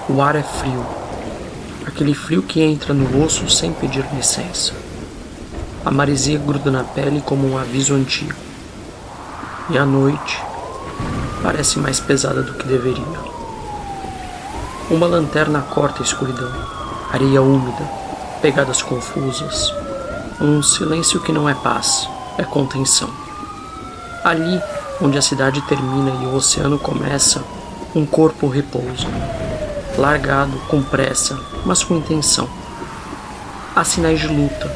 O ar é frio. Aquele frio que entra no osso sem pedir licença. A maresia gruda na pele como um aviso antigo. E a noite parece mais pesada do que deveria. Uma lanterna corta a escuridão. Areia úmida, pegadas confusas. Um silêncio que não é paz, é contenção. Ali, onde a cidade termina e o oceano começa, um corpo repousa. Largado, com pressa, mas com intenção. Há sinais de luta,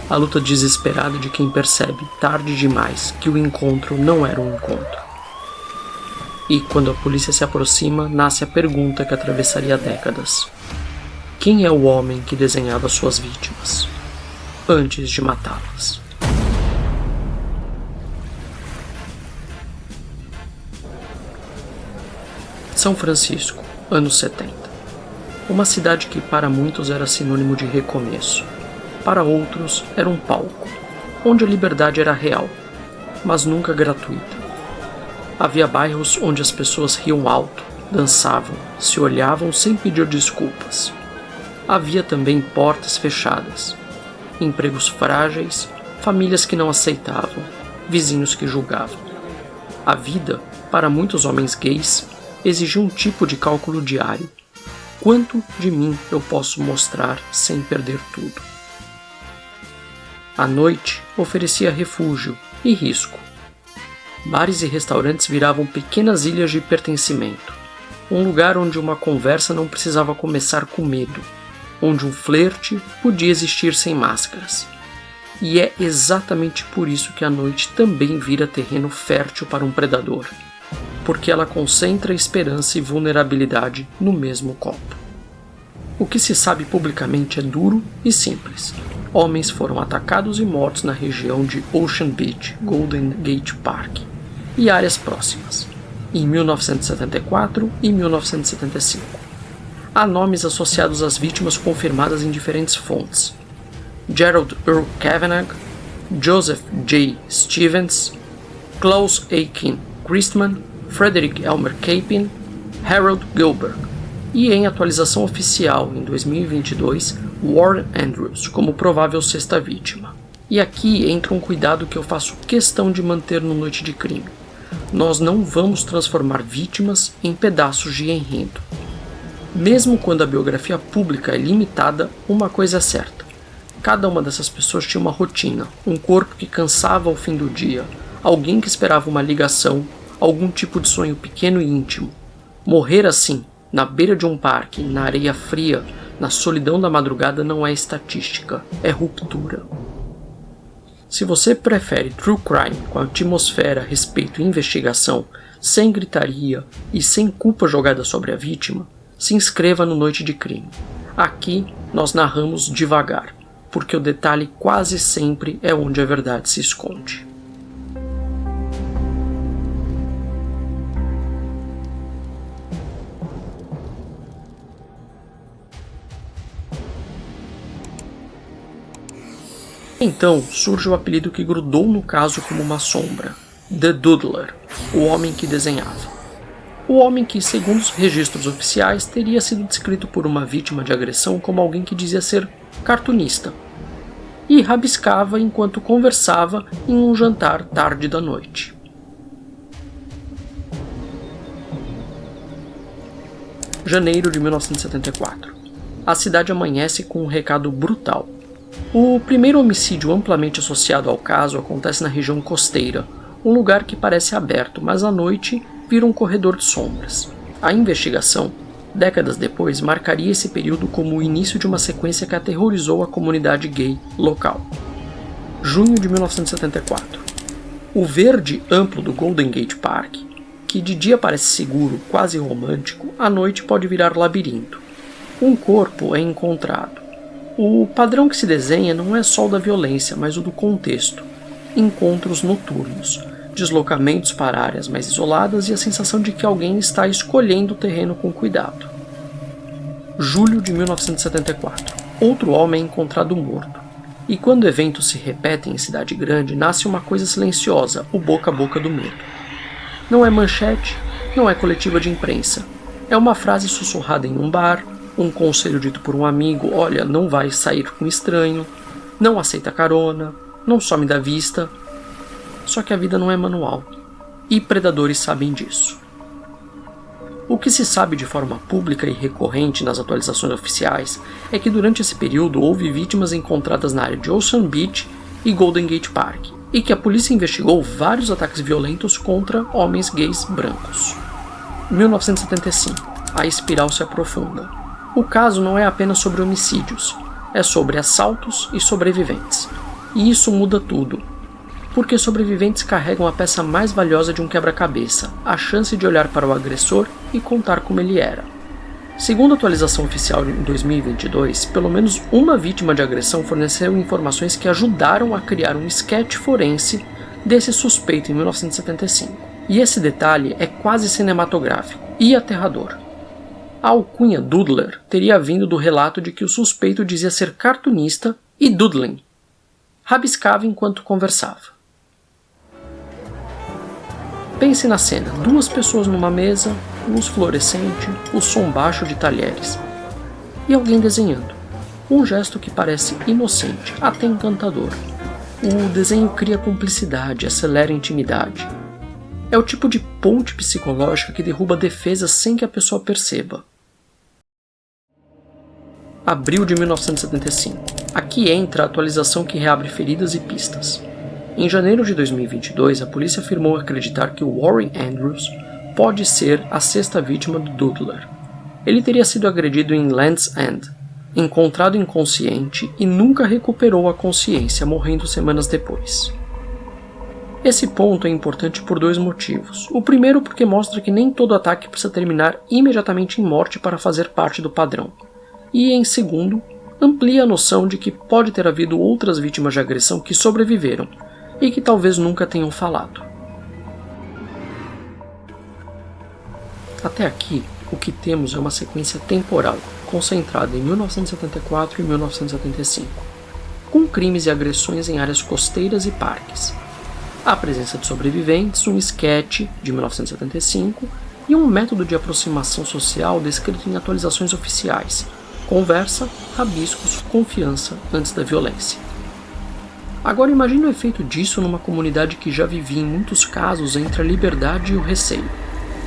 a luta desesperada de quem percebe, tarde demais, que o encontro não era um encontro. E quando a polícia se aproxima, nasce a pergunta que atravessaria décadas. Quem é o homem que desenhava suas vítimas, antes de matá-las? São Francisco, anos 70. Uma cidade que para muitos era sinônimo de recomeço. Para outros era um palco, onde a liberdade era real, mas nunca gratuita. Havia bairros onde as pessoas riam alto, dançavam, se olhavam sem pedir desculpas. Havia também portas fechadas, empregos frágeis, famílias que não aceitavam, vizinhos que julgavam. A vida, para muitos homens gays, exigia um tipo de cálculo diário. Quanto de mim eu posso mostrar sem perder tudo? A noite oferecia refúgio e risco. Bares e restaurantes viravam pequenas ilhas de pertencimento. Um lugar onde uma conversa não precisava começar com medo. Onde um flerte podia existir sem máscaras. E é exatamente por isso que a noite também vira terreno fértil para um predador. Porque ela concentra esperança e vulnerabilidade no mesmo copo. O que se sabe publicamente é duro e simples. Homens foram atacados e mortos na região de Ocean Beach, Golden Gate Park e áreas próximas, em 1974 e 1975. Há nomes associados às vítimas confirmadas em diferentes fontes. Gerald Earl Kavanagh, Joseph J. Stevens, Klaus Aiken Christman, Frederick Elmer Capin, Harold Gilbert, e em atualização oficial em 2022, Warren Andrews como provável sexta vítima. E aqui entra um cuidado que eu faço questão de manter no Noite de Crime. Nós não vamos transformar vítimas em pedaços de enredo. Mesmo quando a biografia pública é limitada, uma coisa é certa. Cada uma dessas pessoas tinha uma rotina, um corpo que cansava ao fim do dia, alguém que esperava uma ligação, algum tipo de sonho pequeno e íntimo. Morrer assim, na beira de um parque, na areia fria, na solidão da madrugada não é estatística, é ruptura. Se você prefere true crime com atmosfera, respeito e investigação, sem gritaria e sem culpa jogada sobre a vítima, se inscreva no Noite de Crime. Aqui nós narramos devagar, porque o detalhe quase sempre é onde a verdade se esconde. Então surge o apelido que grudou no caso como uma sombra: The Doodler, o homem que desenhava. O homem que, segundo os registros oficiais, teria sido descrito por uma vítima de agressão como alguém que dizia ser cartunista e rabiscava enquanto conversava em um jantar tarde da noite. Janeiro de 1974. A cidade amanhece com um recado brutal. O primeiro homicídio amplamente associado ao caso acontece na região costeira, um lugar que parece aberto, mas à noite vira um corredor de sombras. A investigação, décadas depois, marcaria esse período como o início de uma sequência que aterrorizou a comunidade gay local. Junho de 1974. O verde amplo do Golden Gate Park, que de dia parece seguro, quase romântico, à noite pode virar labirinto. Um corpo é encontrado. O padrão que se desenha não é só o da violência, mas o do contexto. Encontros noturnos, deslocamentos para áreas mais isoladas e a sensação de que alguém está escolhendo o terreno com cuidado. Julho de 1974. Outro homem é encontrado morto. E quando eventos se repetem em cidade grande, nasce uma coisa silenciosa, o boca a boca do medo. Não é manchete, não é coletiva de imprensa. É uma frase sussurrada em um bar, um conselho dito por um amigo: olha, não vai sair com estranho, não aceita carona, não some da vista. Só que a vida não é manual, e predadores sabem disso. O que se sabe de forma pública e recorrente nas atualizações oficiais é que durante esse período houve vítimas encontradas na área de Ocean Beach e Golden Gate Park, e que a polícia investigou vários ataques violentos contra homens gays brancos. 1975. A espiral se aprofunda. O caso não é apenas sobre homicídios, é sobre assaltos e sobreviventes. E isso muda tudo, porque sobreviventes carregam a peça mais valiosa de um quebra-cabeça, a chance de olhar para o agressor e contar como ele era. Segundo a atualização oficial em 2022, pelo menos uma vítima de agressão forneceu informações que ajudaram a criar um esquete forense desse suspeito em 1975. E esse detalhe é quase cinematográfico e aterrador. A alcunha Doodler teria vindo do relato de que o suspeito dizia ser cartunista e doodling. Rabiscava enquanto conversava. Pense na cena: 2 pessoas numa mesa, luz fluorescente, o som baixo de talheres. E alguém desenhando. Um gesto que parece inocente, até encantador. O desenho cria cumplicidade, acelera a intimidade. É o tipo de ponte psicológica que derruba defesas sem que a pessoa perceba. Abril de 1975. Aqui entra a atualização que reabre feridas e pistas. Em janeiro de 2022, a polícia afirmou acreditar que o Warren Andrews pode ser a 6ª vítima do Doodler. Ele teria sido agredido em Land's End, encontrado inconsciente e nunca recuperou a consciência, morrendo semanas depois. Esse ponto é importante por 2 motivos. O primeiro porque mostra que nem todo ataque precisa terminar imediatamente em morte para fazer parte do padrão. E, em segundo, amplia a noção de que pode ter havido outras vítimas de agressão que sobreviveram e que talvez nunca tenham falado. Até aqui, o que temos é uma sequência temporal, concentrada em 1974 e 1975, com crimes e agressões em áreas costeiras e parques. A presença de sobreviventes, um esquete de 1975 e um método de aproximação social descrito em atualizações oficiais: conversa, rabiscos, confiança antes da violência. Agora imagine o efeito disso numa comunidade que já vivia em muitos casos entre a liberdade e o receio.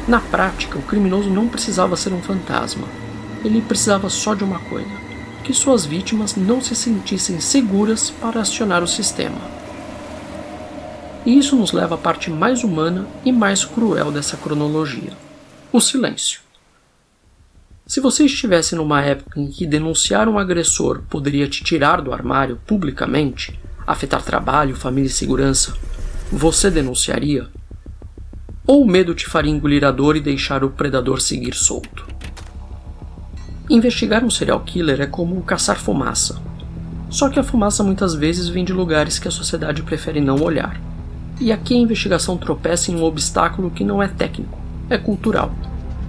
Na prática, o criminoso não precisava ser um fantasma. Ele precisava só de uma coisa: que suas vítimas não se sentissem seguras para acionar o sistema. E isso nos leva à parte mais humana e mais cruel dessa cronologia: o silêncio. Se você estivesse numa época em que denunciar um agressor poderia te tirar do armário publicamente, afetar trabalho, família e segurança, você denunciaria? Ou o medo te faria engolir a dor e deixar o predador seguir solto? Investigar um serial killer é como caçar fumaça. Só que a fumaça muitas vezes vem de lugares que a sociedade prefere não olhar. E aqui a investigação tropeça em um obstáculo que não é técnico, é cultural.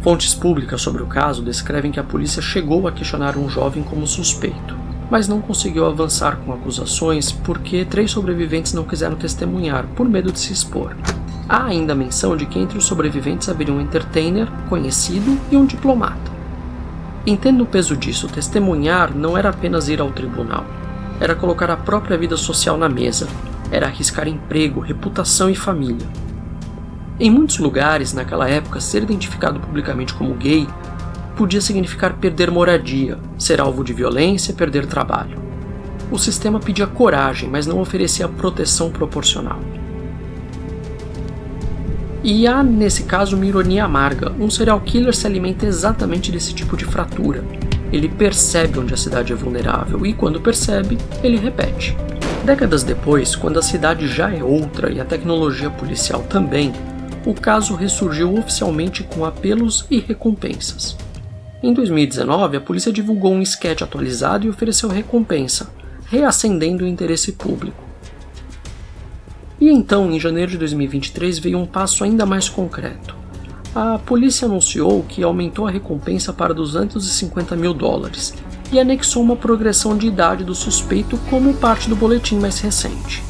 Fontes públicas sobre o caso descrevem que a polícia chegou a questionar um jovem como suspeito, mas não conseguiu avançar com acusações porque 3 sobreviventes não quiseram testemunhar por medo de se expor. Há ainda a menção de que entre os sobreviventes haveria um entertainer, conhecido e um diplomata. Entenda o peso disso: testemunhar não era apenas ir ao tribunal, era colocar a própria vida social na mesa, era arriscar emprego, reputação e família. Em muitos lugares, naquela época, ser identificado publicamente como gay podia significar perder moradia, ser alvo de violência, perder trabalho. O sistema pedia coragem, mas não oferecia proteção proporcional. E há, nesse caso, uma ironia amarga: um serial killer se alimenta exatamente desse tipo de fratura. Ele percebe onde a cidade é vulnerável e, quando percebe, ele repete. Décadas depois, quando a cidade já é outra e a tecnologia policial também, o caso ressurgiu oficialmente com apelos e recompensas. Em 2019, a polícia divulgou um esquete atualizado e ofereceu recompensa, reacendendo o interesse público. E então, em janeiro de 2023, veio um passo ainda mais concreto. A polícia anunciou que aumentou a recompensa para $250 mil e anexou uma progressão de idade do suspeito como parte do boletim mais recente.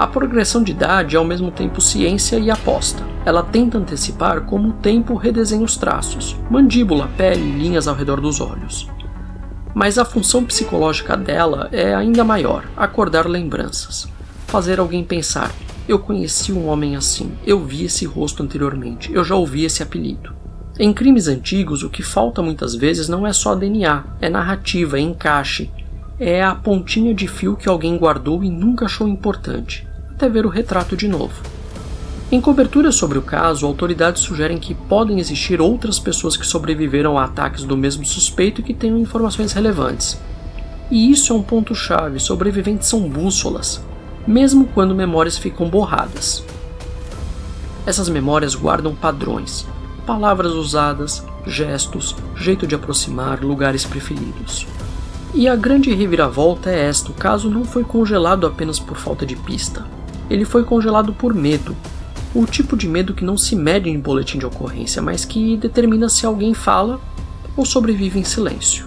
A progressão de idade é ao mesmo tempo ciência e aposta. Ela tenta antecipar como o tempo redesenha os traços, mandíbula, pele e linhas ao redor dos olhos. Mas a função psicológica dela é ainda maior, acordar lembranças. Fazer alguém pensar, eu conheci um homem assim, eu vi esse rosto anteriormente, eu já ouvi esse apelido. Em crimes antigos, o que falta muitas vezes não é só DNA, é narrativa, é encaixe, é a pontinha de fio que alguém guardou e nunca achou importante, até ver o retrato de novo. Em cobertura sobre o caso, autoridades sugerem que podem existir outras pessoas que sobreviveram a ataques do mesmo suspeito e que tenham informações relevantes. E isso é um ponto-chave, sobreviventes são bússolas, mesmo quando memórias ficam borradas. Essas memórias guardam padrões, palavras usadas, gestos, jeito de aproximar, lugares preferidos. E a grande reviravolta é esta: o caso não foi congelado apenas por falta de pista. Ele foi congelado por medo. O tipo de medo que não se mede em boletim de ocorrência, mas que determina se alguém fala ou sobrevive em silêncio.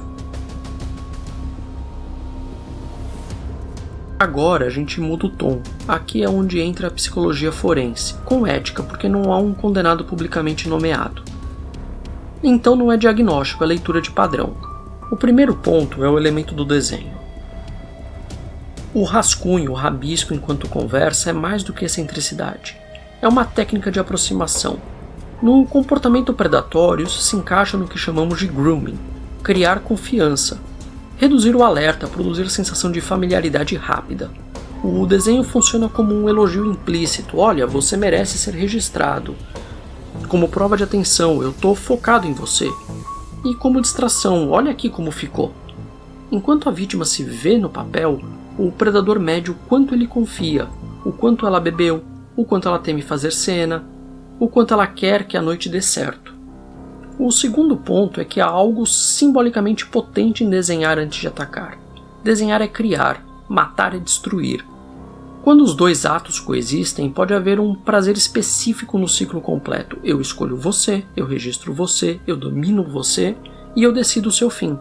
Agora a gente muda o tom. Aqui é onde entra a psicologia forense, com ética, porque não há um condenado publicamente nomeado. Então não é diagnóstico, é leitura de padrão. O primeiro ponto é o elemento do desenho. O rascunho, o rabisco enquanto conversa é mais do que excentricidade. É uma técnica de aproximação. No comportamento predatório, isso se encaixa no que chamamos de grooming, criar confiança, reduzir o alerta, produzir sensação de familiaridade rápida. O desenho funciona como um elogio implícito: olha, você merece ser registrado. Como prova de atenção, eu estou focado em você. E como distração, olha aqui como ficou. Enquanto a vítima se vê no papel, o predador mede o quanto ele confia, o quanto ela bebeu, o quanto ela teme fazer cena, o quanto ela quer que a noite dê certo. O segundo ponto é que há algo simbolicamente potente em desenhar antes de atacar. Desenhar é criar, matar é destruir. Quando os dois atos coexistem, pode haver um prazer específico no ciclo completo. Eu escolho você, eu registro você, eu domino você e eu decido o seu fim.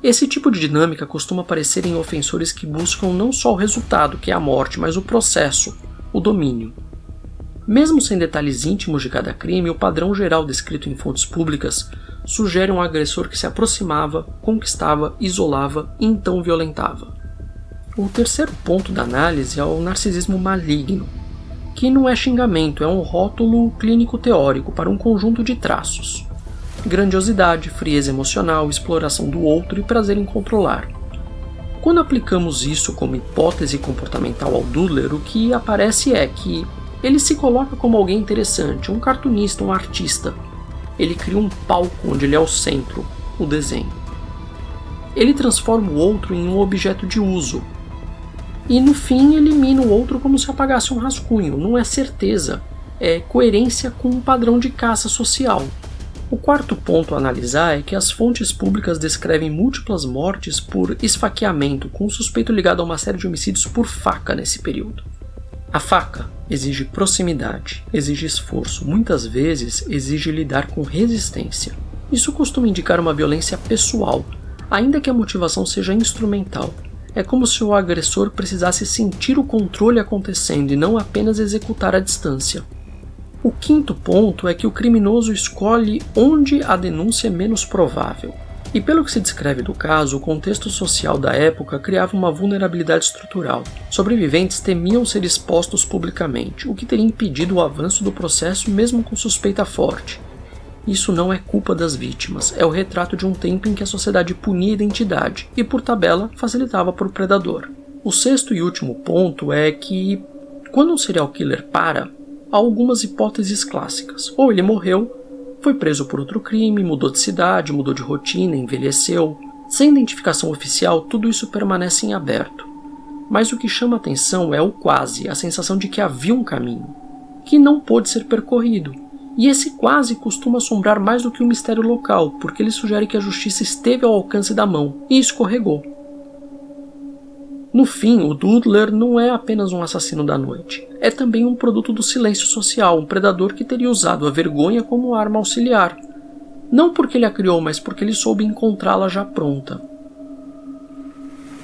Esse tipo de dinâmica costuma aparecer em ofensores que buscam não só o resultado, que é a morte, mas o processo, o domínio. Mesmo sem detalhes íntimos de cada crime, o padrão geral descrito em fontes públicas sugere um agressor que se aproximava, conquistava, isolava e então violentava. O terceiro ponto da análise é o narcisismo maligno, que não é xingamento, é um rótulo clínico-teórico para um conjunto de traços: grandiosidade, frieza emocional, exploração do outro e prazer em controlar. Quando aplicamos isso como hipótese comportamental ao Doodler, o que aparece é que ele se coloca como alguém interessante, um cartunista, um artista. Ele cria um palco onde ele é o centro, o desenho. Ele transforma o outro em um objeto de uso. E no fim elimina o outro como se apagasse um rascunho. Não é certeza, é coerência com um padrão de caça social. O quarto ponto a analisar é que as fontes públicas descrevem múltiplas mortes por esfaqueamento, com o suspeito ligado a uma série de homicídios por faca nesse período. A faca exige proximidade, exige esforço, muitas vezes exige lidar com resistência. Isso costuma indicar uma violência pessoal, ainda que a motivação seja instrumental. É como se o agressor precisasse sentir o controle acontecendo e não apenas executar à distância. O quinto ponto é que o criminoso escolhe onde a denúncia é menos provável. E pelo que se descreve do caso, o contexto social da época criava uma vulnerabilidade estrutural. Sobreviventes temiam ser expostos publicamente, o que teria impedido o avanço do processo mesmo com suspeita forte. Isso não é culpa das vítimas, é o retrato de um tempo em que a sociedade punia a identidade e, por tabela, facilitava para o predador. O sexto e último ponto é que, quando um serial killer para, há algumas hipóteses clássicas. Ou ele morreu, foi preso por outro crime, mudou de cidade, mudou de rotina, envelheceu. Sem identificação oficial, tudo isso permanece em aberto. Mas o que chama atenção é o quase, a sensação de que havia um caminho, que não pôde ser percorrido. E esse quase costuma assombrar mais do que o mistério local, porque ele sugere que a justiça esteve ao alcance da mão e escorregou. No fim, o Doodler não é apenas um assassino da noite. É também um produto do silêncio social, um predador que teria usado a vergonha como arma auxiliar. Não porque ele a criou, mas porque ele soube encontrá-la já pronta.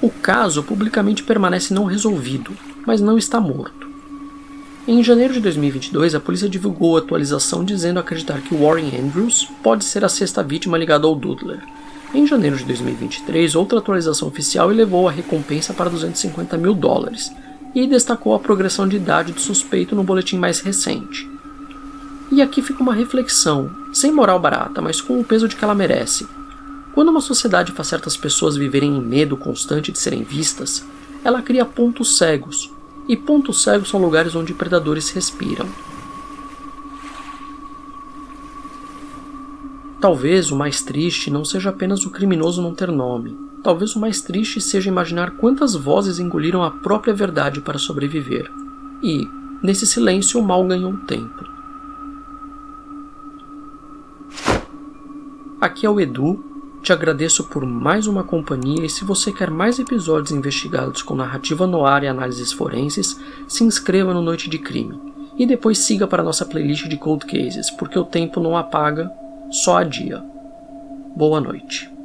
O caso publicamente permanece não resolvido. mas não está morto. Em janeiro de 2022, a polícia divulgou a atualização dizendo acreditar que Warren Andrews pode ser a sexta vítima ligada ao Doodler. Em janeiro de 2023, outra atualização oficial elevou a recompensa para $250 mil e destacou a progressão de idade do suspeito no boletim mais recente. E aqui fica uma reflexão, sem moral barata, mas com o peso de que ela merece. Quando uma sociedade faz certas pessoas viverem em medo constante de serem vistas, ela cria pontos cegos, e pontos cegos são lugares onde predadores respiram. Talvez o mais triste não seja apenas o criminoso não ter nome. Talvez o mais triste seja imaginar quantas vozes engoliram a própria verdade para sobreviver. E, nesse silêncio, o mal ganhou tempo. Aqui é o Edu, te agradeço por mais uma companhia e se você quer mais episódios investigados com narrativa noir e análises forenses, se inscreva no Noite de Crime. E depois siga para nossa playlist de Cold Cases, porque o tempo não apaga, só adia. Boa noite.